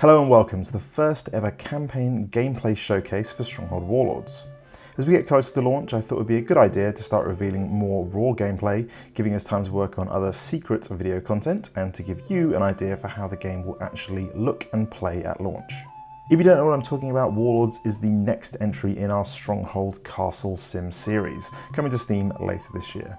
Hello and welcome to the first ever campaign gameplay showcase for Stronghold Warlords. As we get closer to launch, I thought it would be a good idea to start revealing more raw gameplay, giving us time to work on other secret video content and to give you an idea for how the game will actually look and play at launch. If you don't know what I'm talking about, Warlords is the next entry in our Stronghold Castle Sim series, coming to Steam later this year.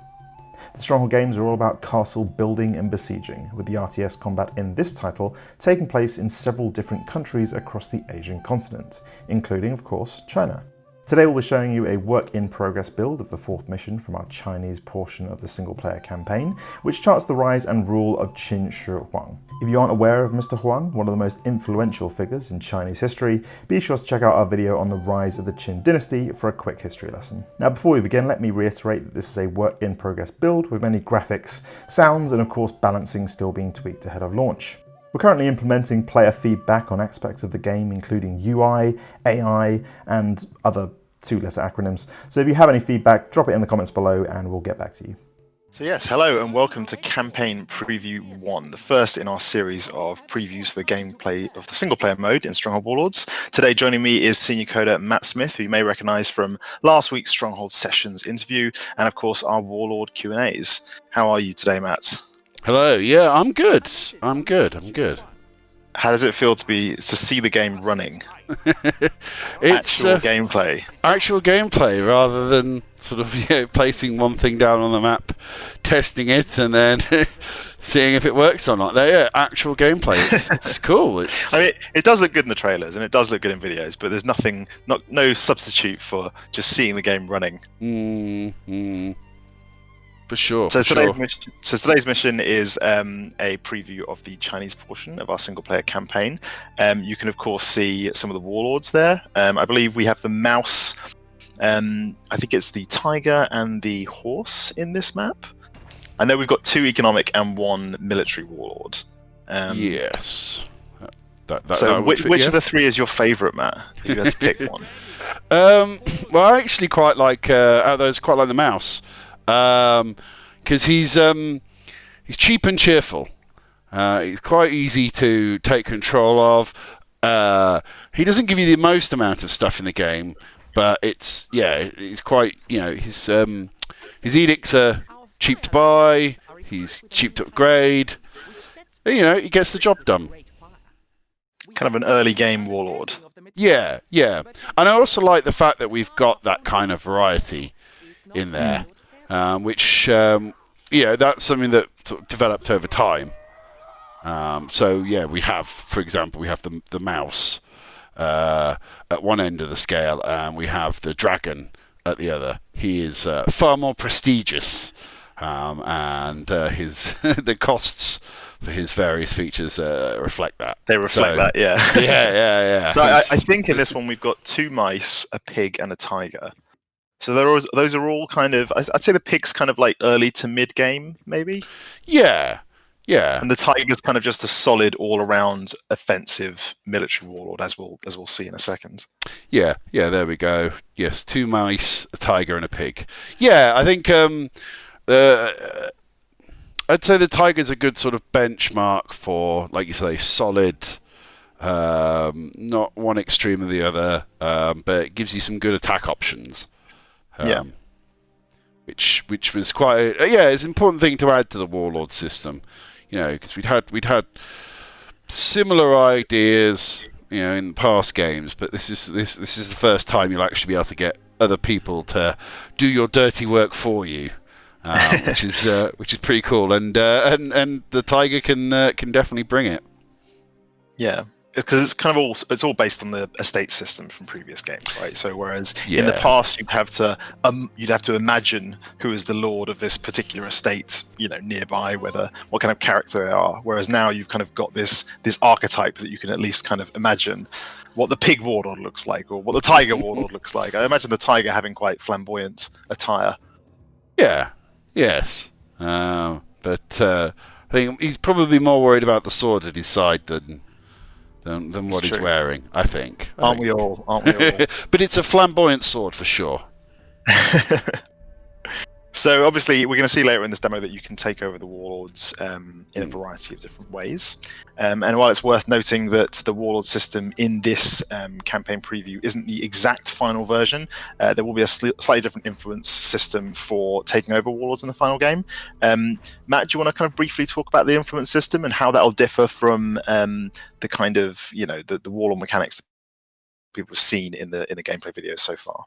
The Stronghold games are all about castle building and besieging, with the RTS combat in this title taking place in several different countries across the Asian continent, including, of course, China. Today we'll be showing you a work-in-progress build of the fourth mission from our Chinese portion of the single-player campaign, which charts the rise and rule of Qin Shi Huang. If you aren't aware of Mr. Huang, one of the most influential figures in Chinese history, be sure to check out our video on the rise of the Qin dynasty for a quick history lesson. Now before we begin, let me reiterate that this is a work-in-progress build with many graphics, sounds, and of course balancing still being tweaked ahead of launch. We're currently implementing player feedback on aspects of the game, including UI, AI, and other two-letter acronyms. So if you have any feedback, drop it in the comments below and we'll get back to you. So yes, hello and welcome to Campaign Preview 1, the first in our series of previews for the gameplay of the single-player mode in Stronghold Warlords. Today joining me is senior coder Matt Smith, who you may recognise from last week's Stronghold Sessions interview, and of course our Warlord Q&As. How are you today, Matt? Hello, yeah, I'm good. I'm good. How does it feel to see the game running? It's actual gameplay. Actual gameplay rather than sort of placing one thing down on the map, testing it, and then seeing if it works or not. Yeah, actual gameplay. It's cool. I mean, it does look good in the trailers and it does look good in videos, but there's no substitute for just seeing the game running. For sure. So today's mission is a preview of the Chinese portion of our single-player campaign. You can, of course, see some of the warlords there. I believe we have the mouse. I think it's the tiger and the horse in this map. I know we've got 2 economic and 1 military warlord. Yes. Which of the 3 is your favourite, Matt? If you had to pick one. Well, I actually quite like out of those. Quite like the mouse. Because he's cheap and cheerful. He's quite easy to take control of. He doesn't give you the most amount of stuff in the game, but it's quite, his edicts are cheap to buy. He's cheap to upgrade. He gets the job done. Kind of an early game warlord. Yeah, and I also like the fact that we've got that kind of variety in there. Which, that's something that sort of developed over time. We have, for example, the mouse at one end of the scale, and we have the dragon at the other. He is far more prestigious, and the costs for his various features reflect that. They reflect that, yeah. Yeah. So I think in this one we've got 2 mice, a pig, and a tiger. So those are all kind of, I'd say the pig's kind of like early to mid game, maybe. Yeah. And the tiger's kind of just a solid all-around offensive military warlord, as we'll see in a second. Yeah. There we go. Yes, 2 mice, a tiger, and a pig. Yeah, I think I'd say the tiger's a good sort of benchmark for, like you say, solid. Not one extreme or the other, but it gives you some good attack options. Which was quite it's an important thing to add to the Warlord system, because we'd had similar ideas, in the past games, but this is the first time you'll actually be able to get other people to do your dirty work for you, which is pretty cool, and the tiger can definitely bring it. Yeah. Because it's all based on the estate system from previous games, right? So whereas in the past you'd have to imagine who is the lord of this particular estate, nearby, what kind of character they are. Whereas now you've kind of got this archetype that you can at least kind of imagine what the pig warlord looks like or what the tiger warlord looks like. I imagine the tiger having quite flamboyant attire. Yeah. Yes. But I think he's probably more worried about the sword at his side than what he's wearing, I think. Aren't we all? But it's a flamboyant sword for sure. So obviously, we're going to see later in this demo that you can take over the Warlords in a variety of different ways. And while it's worth noting that the Warlord system in this campaign preview isn't the exact final version, there will be a slightly different influence system for taking over Warlords in the final game. Matt, do you want to kind of briefly talk about the influence system and how that'll differ from the kind of, the Warlord mechanics that people have seen in the gameplay videos so far?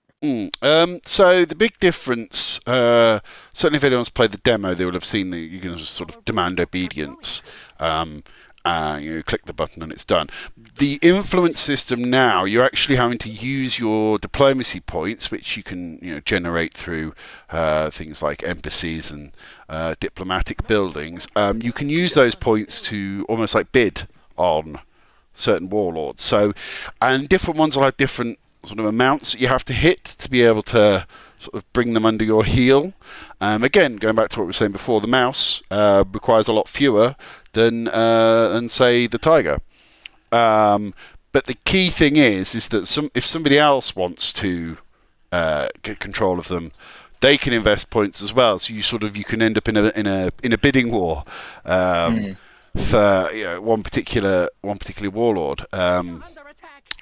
So the big difference, certainly if anyone's played the demo, they will have seen that you can just sort of demand obedience. You click the button and it's done. The influence system now, you're actually having to use your diplomacy points, which you can generate through things like embassies and diplomatic buildings. You can use those points to almost like bid on certain warlords. So, and different ones will have different sort of amounts that you have to hit to be able to sort of bring them under your heel. Again, going back to what we were saying before, the mouse requires a lot fewer than say the tiger. But the key thing is that if somebody else wants to get control of them, they can invest points as well. So you can end up in a bidding war for one particular warlord.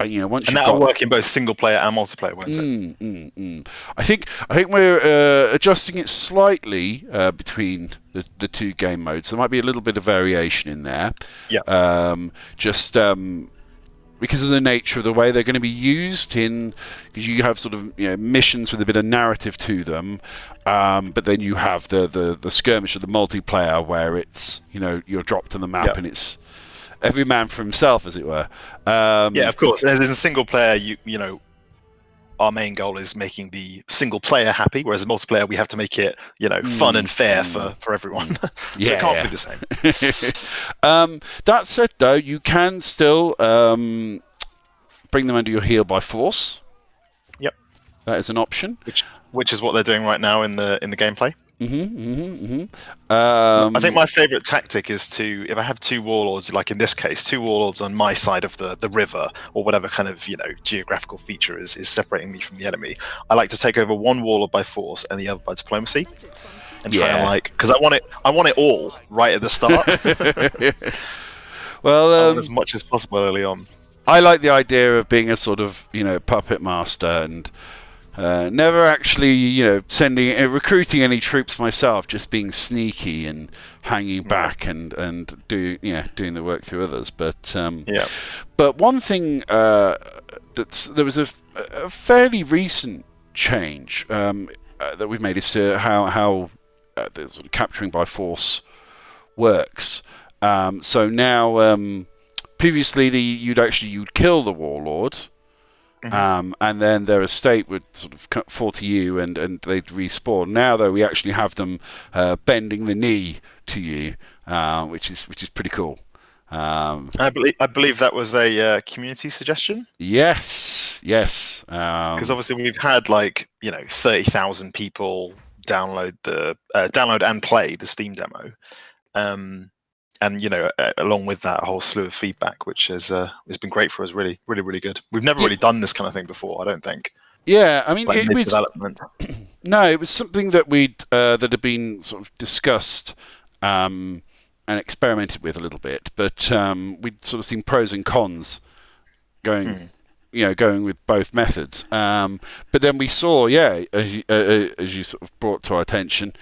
Once and that'll work in both single player and multiplayer, won't it? I think we're adjusting it slightly between the two game modes. There might be a little bit of variation in there. Yeah. Because of the nature of the way they're going to be used, because you have sort of missions with a bit of narrative to them, but then you have the skirmish of the multiplayer where it's you're dropped on the map and it's every man for himself, as it were. Yeah, of course. As in a single player, our main goal is making the single player happy, whereas in multiplayer we have to make it fun and fair for everyone. So it can't be the same. That said, though, you can still bring them under your heel by force. Yep, that is an option. Which is what they're doing right now in the gameplay. I think my favourite tactic is if I have two warlords, like in this case, two warlords on my side of the river or whatever kind of geographical feature is separating me from the enemy. I like to take over one warlord by force and the other by diplomacy, and try and because I want it all right at the start. Well, as much as possible early on. I like the idea of being a sort of puppet master and. Never actually, recruiting any troops myself, just being sneaky and hanging back and doing the work through others. But but one thing there was a fairly recent change that we've made is to how the sort of capturing by force works. So now, previously you'd kill the warlord. And then their estate would sort of fall to you, and they'd respawn. Now, though, we actually have them bending the knee to you, which is pretty cool. I believe that was a community suggestion. Yes. Because obviously we've had 30,000 people download and play the Steam demo. And along with that, a whole slew of feedback, which has been great for us. Really, really, really good. We've never really done this kind of thing before, I don't think. Yeah, I mean, it was development. No, it was something that that had been sort of discussed and experimented with a little bit, but we'd sort of seen pros and cons going with both methods. But then we saw, as you sort of brought to our attention,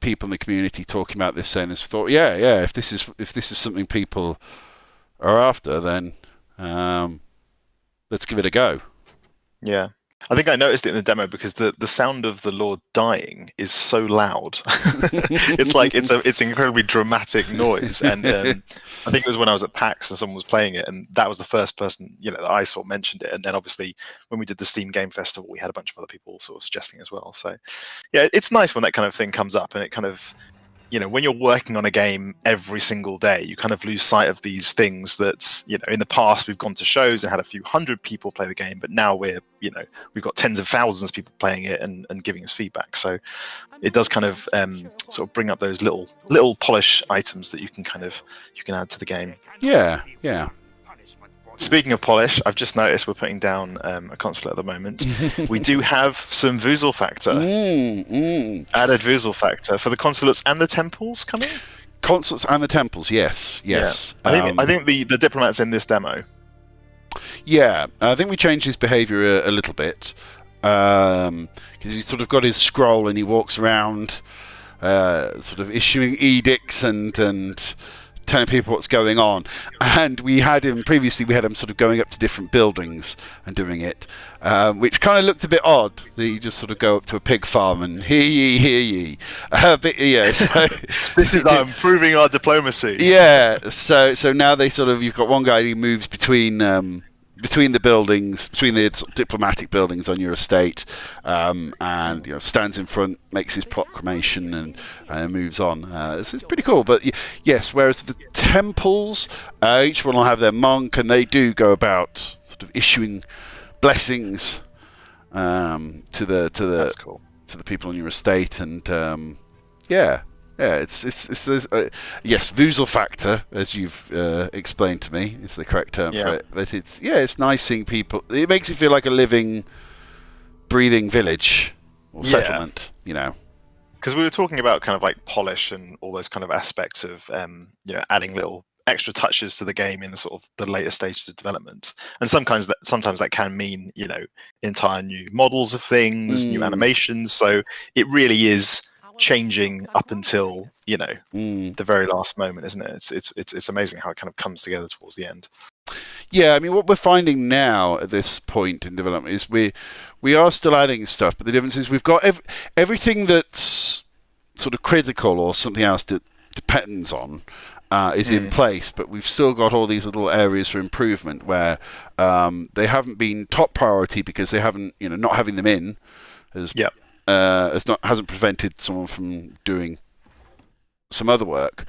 people in the community talking about this, saying this. We thought, if this is something people are after, then let's give it a go. Yeah. I think I noticed it in the demo because the sound of the Lord dying is so loud. it's an incredibly dramatic noise, and I think it was when I was at PAX and someone was playing it, and that was the first person that I saw mentioned it. And then obviously when we did the Steam Game Festival, we had a bunch of other people sort of suggesting as well. So yeah, it's nice when that kind of thing comes up, and it kind of when you're working on a game every single day, you kind of lose sight of these things that, in the past we've gone to shows and had a few hundred people play the game, but now we've got tens of thousands of people playing it and giving us feedback. So it does kind of sort of bring up those little polish items that you can add to the game. Yeah. Speaking of polish, I've just noticed we're putting down a consulate at the moment. We do have some wuselfaktor. Added wuselfaktor for the consulates and the temples coming. Consulates and the temples, yes. Yeah. I think the diplomat's in this demo. Yeah, I think we changed his behaviour a little bit because he's sort of got his scroll and he walks around, sort of issuing edicts and telling people what's going on. And we had him sort of going up to different buildings and doing it, which kind of looked a bit odd. That you just sort of go up to a pig farm and hear ye. But yeah, so this is improving our diplomacy. Yeah, so now you've got one guy who moves between the buildings, between the diplomatic buildings on your estate, and stands in front, makes his proclamation, and moves on. It's pretty cool. But yes, whereas the temples, each one will have their monk, and they do go about sort of issuing blessings to the people on your estate, and it's yes, wuselfaktor, as you've explained to me, is the correct term for it. But it's nice seeing people. It makes it feel like a living, breathing village or settlement, Because we were talking about kind of like polish and all those kind of aspects of adding little extra touches to the game in the sort of the later stages of development, and sometimes that can mean entire new models of things, new animations. So it really is changing up until the very last moment, isn't it? It's amazing how it kind of comes together towards the end. Yeah, I mean, what we're finding now at this point in development is we are still adding stuff, but the difference is we've got everything that's sort of critical or something else that depends on is in place, but we've still got all these little areas for improvement where they haven't been top priority because they haven't, not having them in hasn't prevented someone from doing some other work.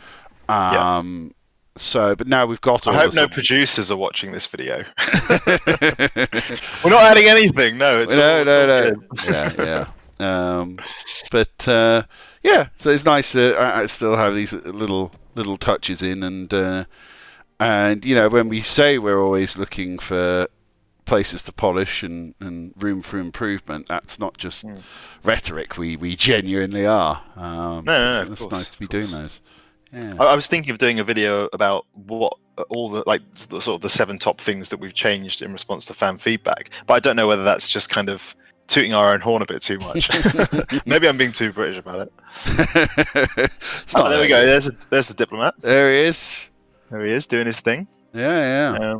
So, but now we've got. I hope no producers are watching this video. We're not adding anything. No, it's no. Good. Yeah. So it's nice to I still have these little touches in, and when we say we're always looking for places to polish and room for improvement, that's not just rhetoric. We genuinely are. It's nice to be doing those. Yeah. I was thinking of doing a video about what all the 7 top things that we've changed in response to fan feedback, but I don't know whether that's just kind of tooting our own horn a bit too much. Maybe I'm being too British about it. There we go. There's the diplomat. There he is. There he is doing his thing. Yeah.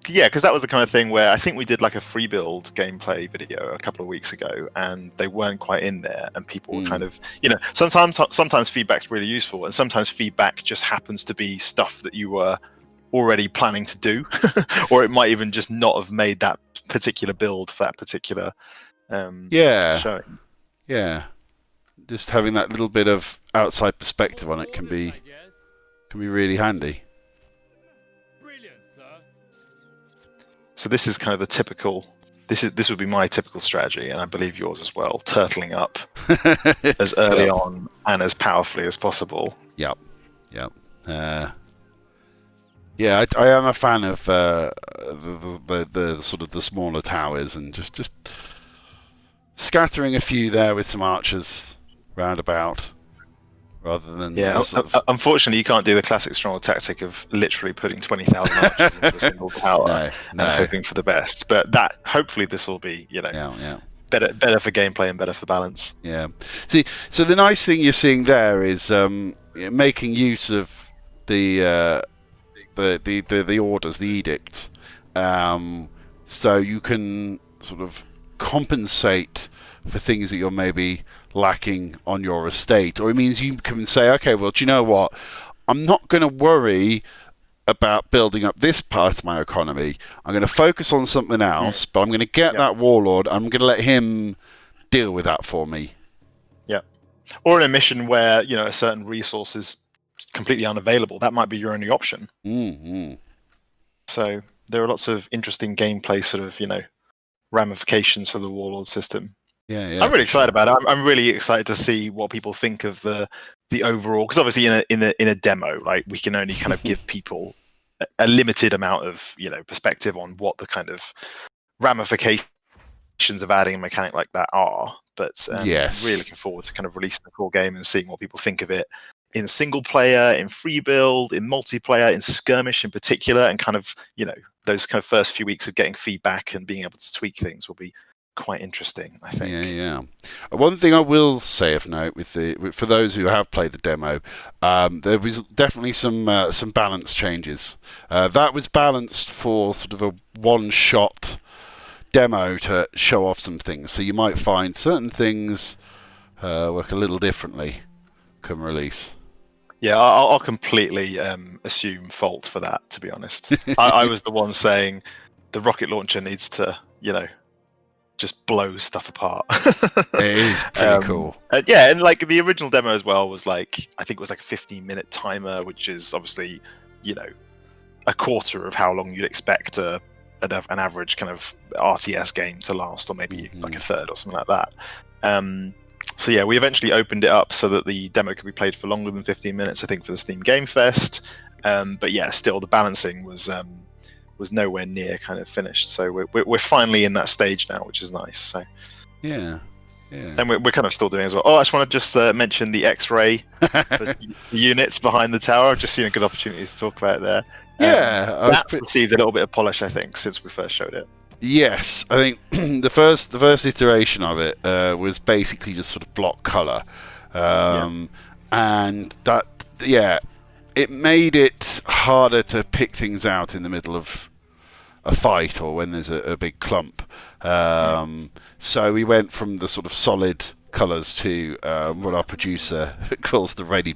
Because that was the kind of thing where I think we did like a free build gameplay video a couple of weeks ago, and they weren't quite in there, and people were kind of, sometimes feedback's really useful, and sometimes feedback just happens to be stuff that you were already planning to do, or it might even just not have made that particular build for that particular showing. Yeah, just having that little bit of outside perspective on it can be really handy. So this is kind of the typical. This would be my typical strategy, and I believe yours as well. Turtling up as early on and as powerfully as possible. Yep. I am a fan of the sort of the smaller towers, and just scattering a few there with some archers roundabout. Rather than unfortunately, you can't do the classic Stronghold tactic of literally putting 20,000 archers into a single tower and hoping for the best. But hopefully this will be better for gameplay and better for balance. Yeah. See, so the nice thing you're seeing there is making use of the orders, the edicts, so you can sort of compensate for things that you're maybe lacking on your estate. Or it means you can say, okay, well, do you know what? I'm not going to worry about building up this part of my economy. I'm going to focus on something else, but I'm going to get that warlord. I'm going to let him deal with that for me. Yeah. Or in a mission where, a certain resource is completely unavailable, that might be your only option. Mm-hmm. So there are lots of interesting gameplay sort of, ramifications for the warlord system. Yeah, I'm really excited about it. I'm really excited to see what people think of the overall, because obviously in a demo, right, we can only kind of give people a limited amount of perspective on what the kind of ramifications of adding a mechanic like that are. But really looking forward to kind of releasing the core game and seeing what people think of it in single player, in free build, in multiplayer, in skirmish in particular, and kind of those kind of first few weeks of getting feedback and being able to tweak things will be quite interesting, I think. Yeah. One thing I will say of note for those who have played the demo, there was definitely some balance changes. That was balanced for sort of a one-shot demo to show off some things. So you might find certain things work a little differently come release. Yeah, I'll completely assume fault for that, to be honest. I was the one saying the rocket launcher needs to, just blow stuff apart. It is pretty cool. Yeah, and like the original demo as well was I think it was like a 15-minute timer, which is obviously, a quarter of how long you'd expect an average kind of RTS game to last, or maybe like a third or something like that. So yeah, we eventually opened it up so that the demo could be played for longer than 15 minutes, I think, for the Steam Game Fest. But yeah, still the balancing was nowhere near kind of finished. So we're finally in that stage now, which is nice. So yeah. And we're kind of still doing as well. Oh, I just want to just mention the X-ray for units behind the tower. I've just seen a good opportunity to talk about it there. That's received a little bit of polish, I think, since we first showed it. Yes, I think the first iteration of it was basically just sort of block color, and that it made it harder to pick things out in the middle of a fight or when there's a big clump. So we went from the sort of solid colors to what our producer calls the ready